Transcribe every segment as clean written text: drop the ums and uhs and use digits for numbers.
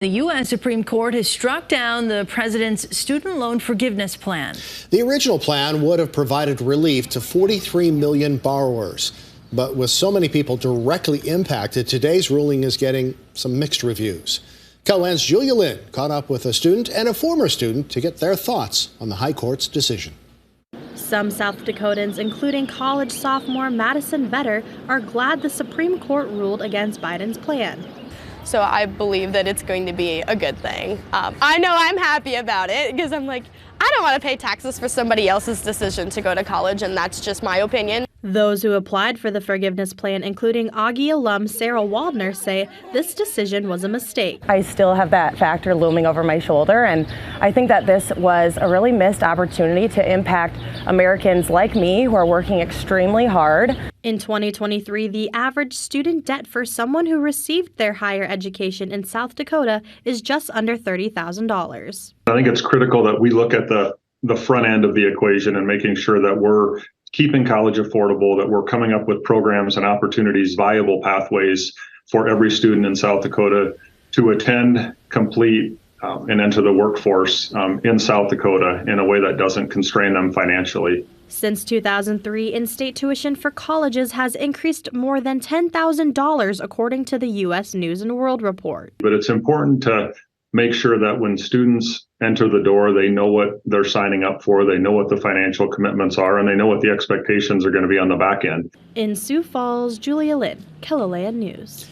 The U.S. Supreme Court has struck down the president's student loan forgiveness plan. The original plan would have provided relief to 43 million borrowers. But with so many people directly impacted, today's ruling is getting some mixed reviews. KELOLAND's Julia Lynn caught up with a student and a former student to get their thoughts on the High Court's decision. Some South Dakotans, including college sophomore Madison Vetter, are glad the Supreme Court ruled against Biden's plan. So I believe that it's going to be a good thing. I know I'm happy about it because I'm like, I don't want to pay taxes for somebody else's decision to go to college, and that's just my opinion. Those who applied for the forgiveness plan, including Augie alum Sarah Waldner, say this decision was a mistake. I still have that factor looming over my shoulder, and I think that this was a really missed opportunity to impact Americans like me who are working extremely hard. In 2023, the average student debt for someone who received their higher education in South Dakota is just under $30,000. I think it's critical that we look at the front end of the equation and making sure that we're keeping college affordable, that we're coming up with programs and opportunities, viable pathways for every student in South Dakota to attend, complete, and enter the workforce in South Dakota in a way that doesn't constrain them financially. Since 2003, in-state tuition for colleges has increased more than $10,000, according to the U.S. News and World Report. But it's important to make sure that when students enter the door, they know what they're signing up for, they know what the financial commitments are, and they know what the expectations are going to be on the back end. In Sioux Falls, Julia Lynn, KELOLAND News.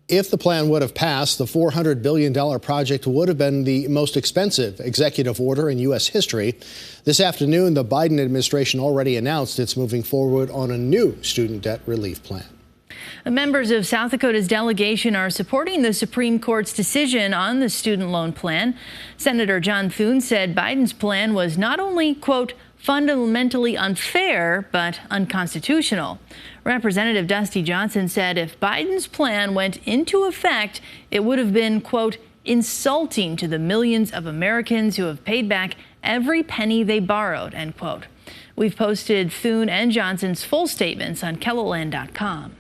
If the plan would have passed, the $400 billion project would have been the most expensive executive order in U.S. history. This afternoon, the Biden administration already announced it's moving forward on a new student debt relief plan. Members of South Dakota's delegation are supporting the Supreme Court's decision on the student loan plan. Senator John Thune said Biden's plan was not only, quote, fundamentally unfair, but unconstitutional. Representative Dusty Johnson said if Biden's plan went into effect, it would have been, quote, insulting to the millions of Americans who have paid back every penny they borrowed, end quote. We've posted Thune and Johnson's full statements on KELOLAND.com.